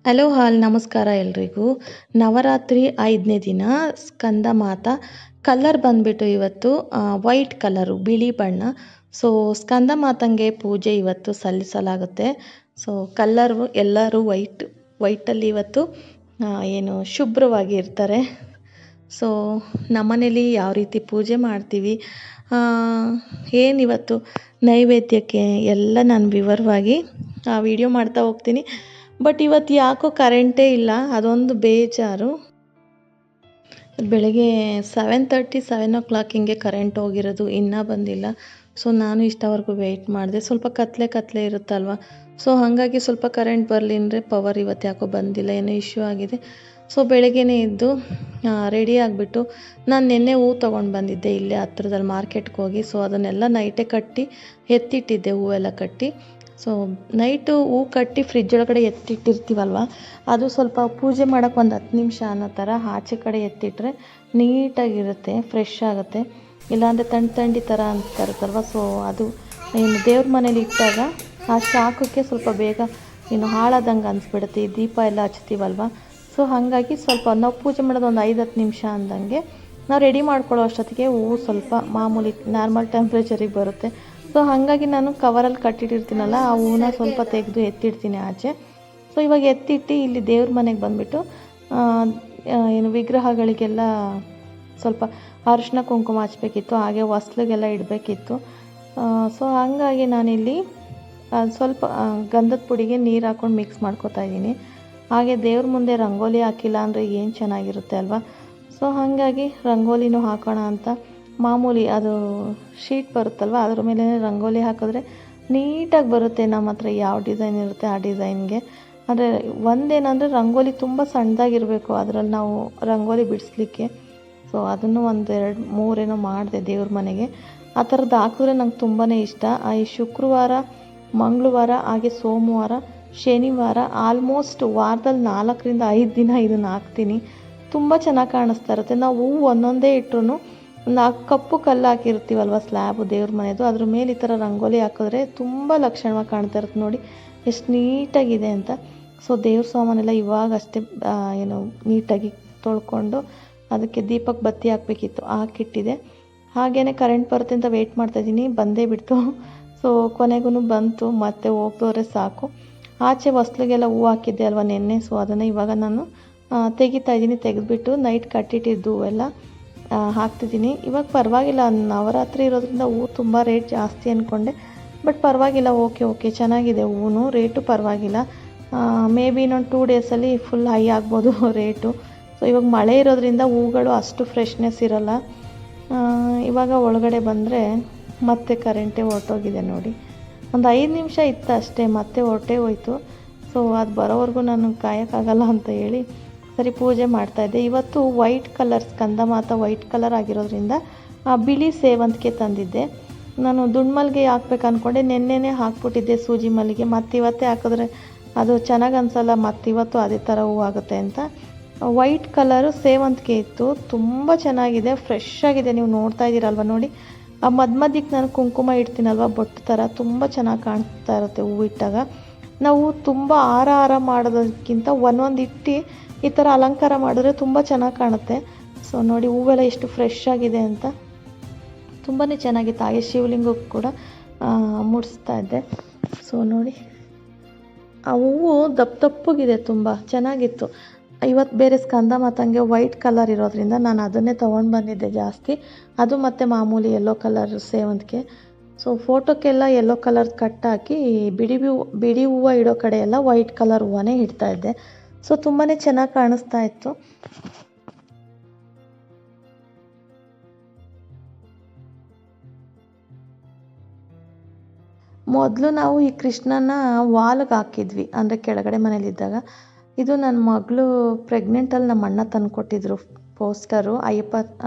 Hello ಹಾಲ್ ನಮಸ್ಕಾರ ಎಲ್ರಿಗೂ. ನವರಾತ್ರಿ 5ನೇ ದಿನ ಸ್ಕಂದ ಮಾತ ಕಲರ್ ಬಂದ್ಬಿಟ್ಟು ಇವತ್ತು ವೈಟ್ ಕಲರು ಬಿಳಿ ಬಣ್ಣ. ಸೊ ಸ್ಕಂದ ಮಾತಂಗೆ ಪೂಜೆ ಇವತ್ತು ಸಲ್ಲಿಸಲಾಗುತ್ತೆ. ಸೊ ಕಲ್ಲರು ಎಲ್ಲರೂ ವೈಟಲ್ಲಿ ಇವತ್ತು ಏನು ಶುಭ್ರವಾಗಿ ಇರ್ತಾರೆ. ಸೊ ನಮ್ಮನೇಲಿ ಯಾವ ರೀತಿ ಪೂಜೆ ಮಾಡ್ತೀವಿ, ಏನಿವತ್ತು ನೈವೇದ್ಯಕ್ಕೆ ಎಲ್ಲ ನಾನು ವಿವರವಾಗಿ ವಿಡಿಯೋ ಮಾಡ್ತಾ ಹೋಗ್ತೀನಿ. ಬಟ್ ಇವತ್ತು ಯಾಕೋ ಕರೆಂಟೇ ಇಲ್ಲ, ಅದೊಂದು ಬೇಜಾರು. ಬೆಳಗ್ಗೆ 7:30 7 ಹಿಂಗೆ ಕರೆಂಟ್ ಹೋಗಿರೋದು, ಇನ್ನೂ ಬಂದಿಲ್ಲ. ಸೊ ನಾನು ಇಷ್ಟವರೆಗೂ ವೆಯ್ಟ್ ಮಾಡಿದೆ. ಸ್ವಲ್ಪ ಕತ್ಲೆ ಇರುತ್ತಲ್ವ, ಸೊ ಹಾಗಾಗಿ ಸ್ವಲ್ಪ ಕರೆಂಟ್ ಬರಲಿ ಅಂದರೆ ಪವರ್ ಇವತ್ತು ಯಾಕೋ ಬಂದಿಲ್ಲ, ಏನೋ ಇಶ್ಯೂ ಆಗಿದೆ. ಸೊ ಬೆಳಗ್ಗೆನೇ ಇದ್ದು ರೆಡಿ ಆಗಿಬಿಟ್ಟು ನಾನು ನಿನ್ನೆ ಹೂವು ತೊಗೊಂಡು ಬಂದಿದ್ದೆ ಇಲ್ಲೇ ಹತ್ರದಲ್ಲಿ ಮಾರ್ಕೆಟ್ಗೆ ಹೋಗಿ. ಸೊ ಅದನ್ನೆಲ್ಲ ನೈಟೇ ಕಟ್ಟಿ ಎತ್ತಿಟ್ಟಿದ್ದೆ, ಹೂವೆಲ್ಲ ಕಟ್ಟಿ. ಸೊ ನೈಟು ಹೂವು ಕಟ್ಟಿ ಫ್ರಿಜ್ ಒಳಗಡೆ ಎತ್ತಿಟ್ಟಿರ್ತೀವಲ್ವ, ಅದು ಸ್ವಲ್ಪ ಪೂಜೆ ಮಾಡೋಕ್ಕೆ ಒಂದು 10 ನಿಮಿಷ ಅನ್ನೋ ಥರ ಆಚೆ ಕಡೆ ಎತ್ತಿಟ್ರೆ ನೀಟಾಗಿರುತ್ತೆ, ಫ್ರೆಶ್ ಆಗುತ್ತೆ. ಇಲ್ಲಾಂದರೆ ತಂಡಿ ಥರ ಅಂತ ಇರುತ್ತಲ್ವ, ಸೊ ಅದು ಇನ್ನು ದೇವ್ರ ಮನೇಲಿ ಇಟ್ಟಾಗ ಆ ಶಾಖಕ್ಕೆ ಸ್ವಲ್ಪ ಬೇಗ ಇನ್ನು ಹಾಳಾದಂಗೆ ಅನಿಸ್ಬಿಡುತ್ತೆ, ಈ ದೀಪ ಎಲ್ಲ ಹಚ್ತೀವಲ್ವ. ಸೊ ಹಾಗಾಗಿ ಸ್ವಲ್ಪ ನಾವು ಪೂಜೆ ಮಾಡೋದು ಒಂದು 5-10 ನಿಮಿಷ ಅಂದಂಗೆ ನಾವು ರೆಡಿ ಮಾಡ್ಕೊಳ್ಳೋ ಅಷ್ಟೊತ್ತಿಗೆ ಹೂವು ಸ್ವಲ್ಪ ಮಾಮೂಲಿ ನಾರ್ಮಲ್ ಟೆಂಪ್ರೇಚರಿಗೆ ಬರುತ್ತೆ. ಸೊ ಹಾಗಾಗಿ ನಾನು ಕವರಲ್ಲಿ ಕಟ್ಟಿಟ್ಟಿರ್ತೀನಲ್ಲ, ಆ ಹೂವನ್ನ ಸ್ವಲ್ಪ ತೆಗೆದು ಎತ್ತಿಡ್ತೀನಿ ಆಚೆ. ಸೊ ಇವಾಗ ಎತ್ತಿಟ್ಟು ಇಲ್ಲಿ ದೇವ್ರ ಮನೆಗೆ ಬಂದುಬಿಟ್ಟು ಏನು ವಿಗ್ರಹಗಳಿಗೆಲ್ಲ ಸ್ವಲ್ಪ ಅರಿಶಿನ ಕುಂಕುಮ ಹಚ್ಬೇಕಿತ್ತು, ಹಾಗೆ ಹೊಸ್ಲಿಗೆಲ್ಲ ಇಡಬೇಕಿತ್ತು. ಸೊ ಹಾಗಾಗಿ ನಾನಿಲ್ಲಿ ಸ್ವಲ್ಪ ಗಂಧದ ಪುಡಿಗೆ ನೀರು ಹಾಕ್ಕೊಂಡು ಮಿಕ್ಸ್ ಮಾಡ್ಕೊತಾ ಇದ್ದೀನಿ. ಹಾಗೆ ದೇವ್ರ ಮುಂದೆ ರಂಗೋಲಿ ಹಾಕಿಲ್ಲ ಅಂದರೆ ಏನು ಚೆನ್ನಾಗಿರುತ್ತೆ ಅಲ್ವಾ. ಸೊ ಹಾಗಾಗಿ ರಂಗೋಲಿನೂ ಹಾಕೋಣ ಅಂತ ಮಾಮೂಲಿ ಅದು ಶೀಟ್ ಬರುತ್ತಲ್ವ, ಅದ್ರ ಮೇಲೆ ರಂಗೋಲಿ ಹಾಕಿದ್ರೆ ನೀಟಾಗಿ ಬರುತ್ತೆ. ನಮ್ಮ ಹತ್ರ ಯಾವ ಡಿಸೈನ್ ಇರುತ್ತೆ ಆ ಡಿಸೈನ್ಗೆ. ಅಂದರೆ ಒಂದೇನಂದರೆ ರಂಗೋಲಿ ತುಂಬ ಸಣ್ಣದಾಗಿರಬೇಕು ಅದರಲ್ಲಿ ನಾವು ರಂಗೋಲಿ ಬಿಡಿಸ್ಲಿಕ್ಕೆ. ಸೊ ಅದನ್ನು 1-2-3 ಏನೋ ಮಾಡಿದೆ ದೇವ್ರ ಮನೆಗೆ. ಆ ಥರದ್ದು ಹಾಕಿದ್ರೆ ನಂಗೆ ತುಂಬಾ ಇಷ್ಟ. ಈ ಶುಕ್ರವಾರ, ಮಂಗಳವಾರ, ಹಾಗೆ ಸೋಮವಾರ, ಶನಿವಾರ ಆಲ್ಮೋಸ್ಟ್ ವಾರದಲ್ಲಿ 4-5 ದಿನ ಇದನ್ನು ಹಾಕ್ತೀನಿ. ತುಂಬ ಚೆನ್ನಾಗಿ ಕಾಣಿಸ್ತಾ ಇರುತ್ತೆ. ನಾವು ಹೂವು ಒಂದೊಂದೇ ಇಟ್ಟರು ಕಪ್ಪು ಕಲ್ಲು ಹಾಕಿರ್ತೀವಲ್ವ ಸ್ಲ್ಯಾಬು ದೇವ್ರ ಮನೆಯದು, ಅದ್ರ ಮೇಲೆ ಈ ಥರ ರಂಗೋಲಿ ಹಾಕಿದ್ರೆ ತುಂಬ ಲಕ್ಷಣವಾಗಿ ಕಾಣ್ತಾ ಇರುತ್ತೆ. ನೋಡಿ ಎಷ್ಟು ನೀಟಾಗಿದೆ ಅಂತ. ಸೊ ದೇವ್ರ ಸಾಮಾನೆಲ್ಲ ಇವಾಗ ಅಷ್ಟೇ ಏನು ನೀಟಾಗಿ ತೊಳ್ಕೊಂಡು ಅದಕ್ಕೆ ದೀಪಕ್ಕೆ ಬತ್ತಿ ಹಾಕಬೇಕಿತ್ತು, ಹಾಕಿಟ್ಟಿದೆ. ಹಾಗೇ ಕರೆಂಟ್ ಬರುತ್ತೆ ಅಂತ ವೆಯ್ಟ್ ಮಾಡ್ತಾಯಿದ್ದೀನಿ, ಬಂದೇ ಬಿಡ್ತು. ಸೊ ಕೊನೆಗೂ ಬಂತು, ಮತ್ತೆ ಹೋಗ್ದವ್ರೆ ಸಾಕು. ಆಚೆ ಹೊಸ್ಲಿಗೆಲ್ಲ ಹೂವು ಹಾಕಿದ್ದೆ ಅಲ್ವ ನೆನ್ನೆ, ಸೊ ಅದನ್ನು ಇವಾಗ ನಾನು ತೆಗಿತಾ ಇದ್ದೀನಿ. ತೆಗೆದುಬಿಟ್ಟು ನೈಟ್ ಕಟ್ಟಿಟ್ಟಿದ್ದು ಹೂವೆಲ್ಲ ಹಾಕ್ತಿದ್ದೀನಿ. ಇವಾಗ ಪರವಾಗಿಲ್ಲ, ನವರಾತ್ರಿ ಇರೋದ್ರಿಂದ ಹೂವು ತುಂಬ ರೇಟ್ ಜಾಸ್ತಿ ಅಂದ್ಕೊಂಡೆ, ಬಟ್ ಪರವಾಗಿಲ್ಲ, ಓಕೆ ಚೆನ್ನಾಗಿದೆ ಹೂವು, ರೇಟು ಪರವಾಗಿಲ್ಲ. ಮೇ ಬಿ ಇನ್ನೊಂದು 2 ಡೇಸಲ್ಲಿ ಫುಲ್ ಹೈ ಆಗ್ಬೋದು ರೇಟು. ಸೊ ಇವಾಗ ಮಳೆ ಇರೋದ್ರಿಂದ ಹೂಗಳು ಅಷ್ಟು ಫ್ರೆಶ್ನೆಸ್ ಇರೋಲ್ಲ. ಇವಾಗ ಒಳಗಡೆ ಬಂದರೆ ಮತ್ತೆ ಕರೆಂಟೇ ಹೊರಟೋಗಿದೆ ನೋಡಿ. ಒಂದು 5 ನಿಮಿಷ ಇತ್ತು ಅಷ್ಟೇ, ಮತ್ತೆ ಹೊರಟೇ ಹೋಯ್ತು. ಸೊ ಅದು ಬರೋವರೆಗೂ ನಾನು ಕಾಯೋಕ್ಕಾಗಲ್ಲ ಅಂತ ಹೇಳಿ ಸರಿ ಪೂಜೆ ಮಾಡ್ತಾಯಿದ್ದೆ. ಇವತ್ತು ವೈಟ್ ಕಲರ್ ಸ್ಕಂದ ಮಾತ ವೈಟ್ ಕಲರ್ ಆಗಿರೋದ್ರಿಂದ ಬಿಳಿ ಸೇವಂತಿಗೆ ತಂದಿದ್ದೆ. ನಾನು ದುಂಡು ಮಲ್ಲಿಗೆ ಹಾಕ್ಬೇಕು ಅಂದ್ಕೊಂಡೆ, ನೆನ್ನೆನೇ ಹಾಕ್ಬಿಟ್ಟಿದ್ದೆ ಸೂಜಿ ಮಲ್ಲಿಗೆ. ಇವತ್ತೇ ಹಾಕಿದ್ರೆ ಅದು ಚೆನ್ನಾಗಿ ಅನಿಸಲ್ಲ, ಇವತ್ತು ಅದೇ ಥರ ಹೂವು ಆಗುತ್ತೆ ಅಂತ ವೈಟ್ ಕಲರು ಸೇವಂತಿಗೆ ಇತ್ತು. ತುಂಬ ಚೆನ್ನಾಗಿದೆ, ಫ್ರೆಶ್ ಆಗಿದೆ. ನೀವು ನೋಡ್ತಾ ಇದ್ದೀರಲ್ವ ನೋಡಿ, ಆ ಮಧ್ಯಕ್ಕೆ ನಾನು ಕುಂಕುಮ ಇಡ್ತೀನಲ್ವ ಬೊಟ್ಟು ಥರ, ತುಂಬ ಚೆನ್ನಾಗಿ ಕಾಣಿಸ್ತಾ ಇರುತ್ತೆ ಹೂವು ಇಟ್ಟಾಗ. ನಾವು ತುಂಬ ಹಾರ ಮಾಡೋದಕ್ಕಿಂತ ಒಂದೊಂದು ಇಟ್ಟು ಈ ಥರ ಅಲಂಕಾರ ಮಾಡಿದ್ರೆ ತುಂಬ ಚೆನ್ನಾಗಿ ಕಾಣುತ್ತೆ. ಸೊ ನೋಡಿ ಹೂವೆಲ್ಲ ಎಷ್ಟು ಫ್ರೆಶ್ ಆಗಿದೆ ಅಂತ, ತುಂಬಾ ಚೆನ್ನಾಗಿತ್ತು. ಹಾಗೆ ಶಿವಲಿಂಗಕ್ಕೂ ಕೂಡ ಮುಡಿಸ್ತಾ ಇದ್ದೆ. ಸೊ ನೋಡಿ ಆ ಹೂವು ದಪ್ಪಗಿದೆ, ತುಂಬ ಚೆನ್ನಾಗಿತ್ತು. ಇವತ್ತು ಬೇರೆ ಸ್ಕಂದ ಮಾತಂಗೆ ವೈಟ್ ಕಲರ್ ಇರೋದ್ರಿಂದ ನಾನು ಅದನ್ನೇ ತೊಗೊಂಡು ಬಂದಿದ್ದೆ ಜಾಸ್ತಿ. ಅದು ಮತ್ತು ಮಾಮೂಲಿ ಯೆಲ್ಲೋ ಕಲರ್ ಸೇವಂತಿಗೆ. ಸೊ ಫೋಟೋಕ್ಕೆಲ್ಲ ಯೆಲ್ಲೋ ಕಲರ್ ಕಟ್ ಹಾಕಿ ಬಿಡಿ ಹೂವು ಇಡೋ ಕಡೆ ಎಲ್ಲ ವೈಟ್ ಕಲರ್ ಹೂವನೇ ಇಡ್ತಾಯಿದ್ದೆ. ಸೊ ತುಂಬಾ ಚೆನ್ನಾಗಿ ಕಾಣಿಸ್ತಾ ಇತ್ತು. ಮೊದಲು ನಾವು ಈ ಕೃಷ್ಣನ ವಾಲ್ಗೆ ಹಾಕಿದ್ವಿ, ಅಂದರೆ ಕೆಳಗಡೆ ಮನೇಲಿದ್ದಾಗ. ಇದು ನನ್ನ ಮಗಳು ಪ್ರೆಗ್ನೆಂಟಲ್ಲಿ ನಮ್ಮ ಅಣ್ಣ ತಂದು ಕೊಟ್ಟಿದ್ರು ಪೋಸ್ಟರು ಅಯ್ಯಪ್ಪ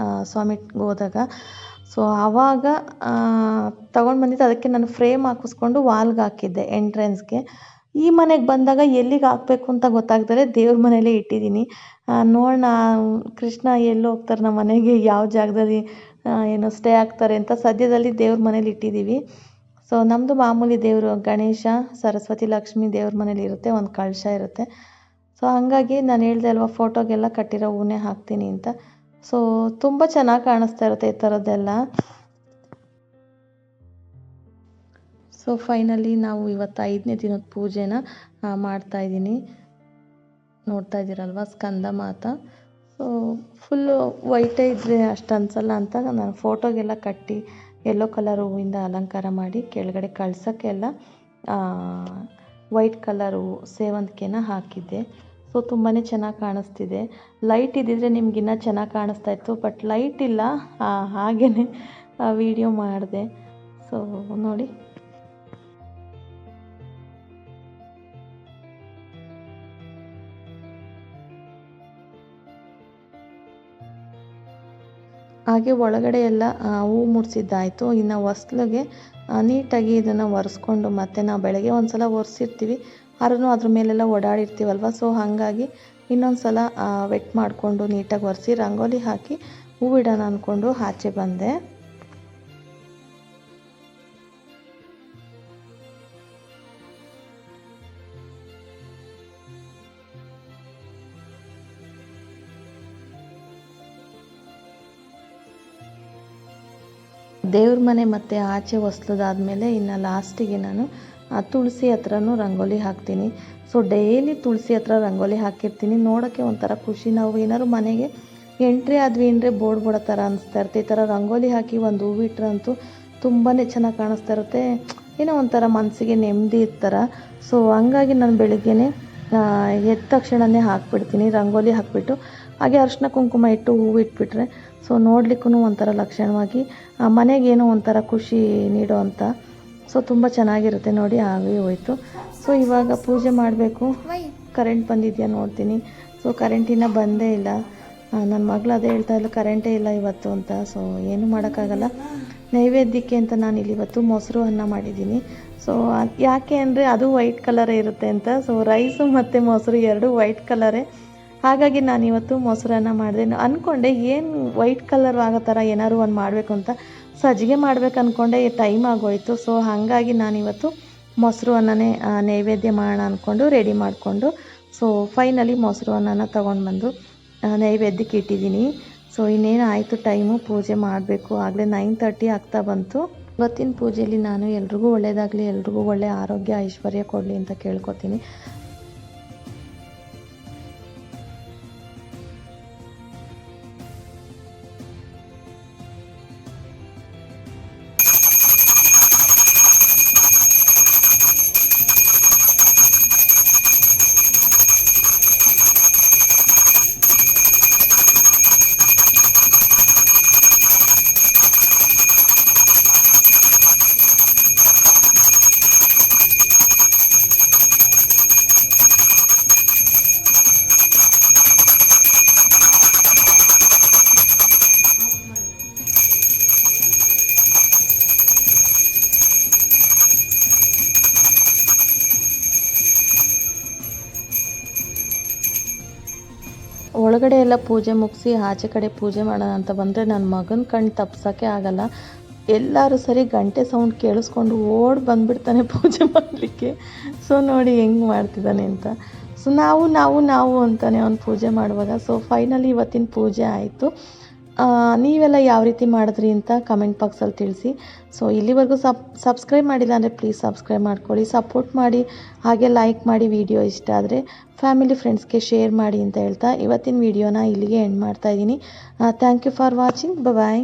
ಸ್ವಾಮಿಗೆ ಹೋದಾಗ. ಸೊ ಆವಾಗ ತೊಗೊಂಡು ಬಂದಿದ್ದು, ಅದಕ್ಕೆ ನಾನು ಫ್ರೇಮ್ ಹಾಕಿಸ್ಕೊಂಡು ವಾಲ್ಗೆ ಹಾಕಿದ್ದೆ ಎಂಟ್ರೆನ್ಸ್ಗೆ. ಈ ಮನೆಗೆ ಬಂದಾಗ ಎಲ್ಲಿಗೆ ಹಾಕಬೇಕು ಅಂತ ಗೊತ್ತಾಗ್ದರೆ ದೇವ್ರ ಮನೇಲೇ ಇಟ್ಟಿದ್ದೀನಿ. ನೋಡೋಣ ಕೃಷ್ಣ ಎಲ್ಲಿ ಹೋಗ್ತಾರೆ ನಮ್ಮ ಮನೆಗೆ, ಯಾವ ಜಾಗದಲ್ಲಿ ಏನೋ ಸ್ಟೇ ಆಗ್ತಾರೆ ಅಂತ ಸದ್ಯದಲ್ಲಿ ದೇವ್ರ ಮನೇಲಿ ಇಟ್ಟಿದ್ದೀವಿ. ಸೊ ನಮ್ಮದು ಮಾಮೂಲಿ ದೇವರು ಗಣೇಶ, ಸರಸ್ವತಿ, ಲಕ್ಷ್ಮಿ ದೇವ್ರ ಮನೇಲಿ ಇರುತ್ತೆ, ಒಂದು ಕಳಶ ಇರುತ್ತೆ. ಸೊ ಹಾಗಾಗಿ ನಾನು ಹೇಳ್ದೆ ಅಲ್ವಾ ಫೋಟೋಗೆಲ್ಲ ಕಟ್ಟಿರೋ ಹೂವನ್ನೇ ಹಾಕ್ತೀನಿ ಅಂತ. ಸೊ ತುಂಬ ಚೆನ್ನಾಗಿ ಕಾಣಿಸ್ತಾ ಇರುತ್ತೆ ಈ ಥರದ್ದೆಲ್ಲ. ಸೊ ಫೈನಲಿ ನಾವು ಇವತ್ತು 5ನೇ ದಿನದ ಪೂಜೆನ ಮಾಡ್ತಾಯಿದ್ದೀನಿ. ನೋಡ್ತಾ ಇದ್ದೀರಲ್ವ ಸ್ಕಂದ ಮಾತ. ಸೊ ಫುಲ್ಲು ವೈಟೇ ಇದ್ದರೆ ಅಷ್ಟು ಅನಿಸಲ್ಲ ಅಂತ ನಾನು ಫೋಟೋಗೆಲ್ಲ ಕಟ್ಟಿ ಯೆಲ್ಲೋ ಕಲರ್ ಹೂವಿಂದ ಅಲಂಕಾರ ಮಾಡಿ ಕೆಳಗಡೆ ಕಳ್ಸೋಕ್ಕೆಲ್ಲ ವೈಟ್ ಕಲರು ಸೇವಂತಿಗೆನ ಹಾಕಿದ್ದೆ. ಸೊ ತುಂಬಾ ಚೆನ್ನಾಗಿ ಕಾಣಿಸ್ತಿದೆ. ಲೈಟ್ ಇದ್ದಿದ್ರೆ ನಿಮ್ಗಿನ್ನ ಚೆನ್ನಾಗಿ ಕಾಣಿಸ್ತಾ ಇತ್ತು, ಬಟ್ ಲೈಟ್ ಇಲ್ಲ, ಹಾಗೇ ವಿಡಿಯೋ ಮಾಡಿದೆ. ಸೊ ನೋಡಿ, ಹಾಗೆ ಒಳಗಡೆ ಎಲ್ಲ ಹೂವು ಮುಡಿಸಿದ್ದಾಯಿತು. ಇನ್ನು ಹೊಸ್ಲಿಗೆ ನೀಟಾಗಿ ಇದನ್ನು ಒರೆಸ್ಕೊಂಡು, ಮತ್ತು ನಾವು ಬೆಳಗ್ಗೆ ಒಂದು ಸಲ ಒರೆಸಿರ್ತೀವಿ, ಆದ್ರೂ ಅದ್ರ ಮೇಲೆಲ್ಲ ಓಡಾಡಿರ್ತೀವಲ್ವ. ಸೊ ಹಾಗಾಗಿ ಇನ್ನೊಂದು ಸಲ ವೆಟ್ ಮಾಡಿಕೊಂಡು ನೀಟಾಗಿ ಒರೆಸಿ ರಂಗೋಲಿ ಹಾಕಿ ಹೂವಿಡೋಣ ಅಂದ್ಕೊಂಡು ಆಚೆ ಬಂದೆ. ದೇವ್ರ ಮನೆ ಮತ್ತು ಆಚೆ ಹೊಸ್ಲದಾದ್ಮೇಲೆ ಇನ್ನು ಲಾಸ್ಟಿಗೆ ನಾನು ತುಳಸಿ ಹತ್ರನೂ ರಂಗೋಲಿ ಹಾಕ್ತೀನಿ. ಸೊ ಡೈಲಿ ತುಳಸಿ ಹತ್ರ ರಂಗೋಲಿ ಹಾಕಿರ್ತೀನಿ. ನೋಡೋಕ್ಕೆ ಒಂಥರ ಖುಷಿ. ನಾವು ಏನಾದ್ರು ಮನೆಗೆ ಎಂಟ್ರಿ ಆದ್ವಿ ಅಂದರೆ ಬೋರ್ಡ್ ಬಿಡೋ ಥರ ಅನಿಸ್ತಾ ಇರುತ್ತೆ. ಈ ಥರ ರಂಗೋಲಿ ಹಾಕಿ ಒಂದು ಹೂವು ಇಟ್ರಂತೂ ತುಂಬಾ ಚೆನ್ನಾಗಿ ಕಾಣಿಸ್ತಾ ಇರುತ್ತೆ. ಏನೋ ಒಂಥರ ಮನಸ್ಸಿಗೆ ನೆಮ್ಮದಿ ಇರ್ತಾರ. ಸೊ ಹಂಗಾಗಿ ನಾನು ಬೆಳಿಗ್ಗೆನೇ ಎದ್ದ ತಕ್ಷಣವೇ ಹಾಕ್ಬಿಡ್ತೀನಿ, ರಂಗೋಲಿ ಹಾಕಿಬಿಟ್ಟು ಹಾಗೆ ಅರಿಶಿನ ಕುಂಕುಮ ಇಟ್ಟು ಹೂವು ಇಟ್ಬಿಟ್ರೆ ಸೊ ನೋಡ್ಲಿಕ್ಕೂ ಒಂಥರ ಲಕ್ಷಣವಾಗಿ ಮನೆಗೇನೋ ಒಂಥರ ಖುಷಿ ನೀಡೋ ಅಂತ. ಸೊ ತುಂಬ ಚೆನ್ನಾಗಿರುತ್ತೆ ನೋಡಿ. ಆಗೇ ಹೋಯ್ತು. ಸೊ ಇವಾಗ ಪೂಜೆ ಮಾಡಬೇಕು. ಕರೆಂಟ್ ಬಂದಿದೆಯಾ ನೋಡ್ತೀನಿ. ಸೊ ಕರೆಂಟಿನ ಬಂದೇ ಇಲ್ಲ. ನನ್ನ ಮಗಳು ಅದೇ ಹೇಳ್ತಾ ಇಲ್ಲ, ಕರೆಂಟೇ ಇಲ್ಲ ಇವತ್ತು ಅಂತ. ಸೊ ಏನೂ ಮಾಡೋಕ್ಕಾಗಲ್ಲ. ನೈವೇದ್ಯಕ್ಕೆ ಅಂತ ನಾನು ಇಲ್ಲಿ ಇವತ್ತು ಮೊಸರು ಅನ್ನ ಮಾಡಿದ್ದೀನಿ. ಸೊ ಯಾಕೆ ಅಂದರೆ ಅದು ವೈಟ್ ಕಲರೇ ಇರುತ್ತೆ ಅಂತ. ಸೊ ರೈಸು ಮತ್ತು ಮೊಸರು ಎರಡೂ ವೈಟ್ ಕಲರೇ. ಹಾಗಾಗಿ ನಾನಿವತ್ತು ಮೊಸರನ್ನ ಮಾಡಿದೆ. ಅಂದ್ಕೊಂಡೆ ಏನು ವೈಟ್ ಕಲರ್ ಆಗೋ ಥರ ಏನಾದ್ರು ಒಂದು ಮಾಡಬೇಕು ಅಂತ. ಸಜ್ಜಿಗೆ ಮಾಡ್ಬೇಕು ಅಂದ್ಕೊಂಡೆ, ಟೈಮ್ ಆಗೋಯಿತು. ಸೊ ಹಾಗಾಗಿ ನಾನಿವತ್ತು ಮೊಸರು ಅನ್ನನೇ ನೈವೇದ್ಯ ಮಾಡೋಣ ಅಂದ್ಕೊಂಡು ರೆಡಿ ಮಾಡಿಕೊಂಡು ಸೊ ಫೈನಲಿ ಮೊಸರು ಅನ್ನನ ತೊಗೊಂಡು ಬಂದು ನೈವೇದ್ಯಕ್ಕೆ ಇಟ್ಟಿದ್ದೀನಿ. ಸೊ ಇನ್ನೇನು ಆಯಿತು ಟೈಮು, ಪೂಜೆ ಮಾಡಬೇಕು. ಆಗಲೇ 9:30 ಆಗ್ತಾ ಬಂತು. ಇವತ್ತಿನ ಪೂಜೆಯಲ್ಲಿ ನಾನು ಎಲ್ರಿಗೂ ಒಳ್ಳೆಯದಾಗಲಿ, ಎಲ್ರಿಗೂ ಒಳ್ಳೆಯ ಆರೋಗ್ಯ ಐಶ್ವರ್ಯ ಕೊಡಲಿ ಅಂತ ಕೇಳ್ಕೊತೀನಿ. ಒಳಗಡೆ ಎಲ್ಲ ಪೂಜೆ ಮುಗಿಸಿ ಆಚೆ ಕಡೆ ಪೂಜೆ ಮಾಡೋಣ ಅಂತ ಬಂದರೆ ನನ್ನ ಮಗನ ಕಣ್ಣು ತಪ್ಸೋಕ್ಕೆ ಆಗಲ್ಲ. ಎಲ್ಲರೂ ಸರಿ ಗಂಟೆ ಸೌಂಡ್ ಕೇಳಿಸ್ಕೊಂಡು ಓಡಿ ಬಂದುಬಿಡ್ತಾನೆ ಪೂಜೆ ಮಾಡಲಿಕ್ಕೆ. ಸೊ ನೋಡಿ ಹೆಂಗೆ ಮಾಡ್ತಿದ್ದಾನೆ ಅಂತ. ಸೊ ನಾವು ಅಂತಾನೆ ಅವ್ನು ಪೂಜೆ ಮಾಡುವಾಗ. ಸೊ ಫೈನಲಿ ಇವತ್ತಿನ ಪೂಜೆ ಆಯಿತು. ನೀವೆಲ್ಲ ಯಾವ ರೀತಿ ಮಾಡಿದ್ರಿ ಅಂತ ಕಮೆಂಟ್ ಬಾಕ್ಸಲ್ಲಿ ತಿಳಿಸಿ. ಸೊ ಇಲ್ಲಿವರೆಗೂ ಸಬ್ಸ್ಕ್ರೈಬ್ ಮಾಡಿಲ್ಲ ಅಂದರೆ ಪ್ಲೀಸ್ ಸಬ್ಸ್ಕ್ರೈಬ್ ಮಾಡ್ಕೊಳ್ಳಿ, ಸಪೋರ್ಟ್ ಮಾಡಿ, ಹಾಗೆ ಲೈಕ್ ಮಾಡಿ. ವಿಡಿಯೋ ಇಷ್ಟ ಆದರೆ ಫ್ಯಾಮಿಲಿ ಫ್ರೆಂಡ್ಸ್ಗೆ ಶೇರ್ ಮಾಡಿ ಅಂತ ಹೇಳ್ತಾ ಇವತ್ತಿನ ವಿಡಿಯೋನ ಇಲ್ಲಿಗೆ ಎಂಡ್ ಮಾಡ್ತಾಯಿದ್ದೀನಿ. Thank you for watching. Bye.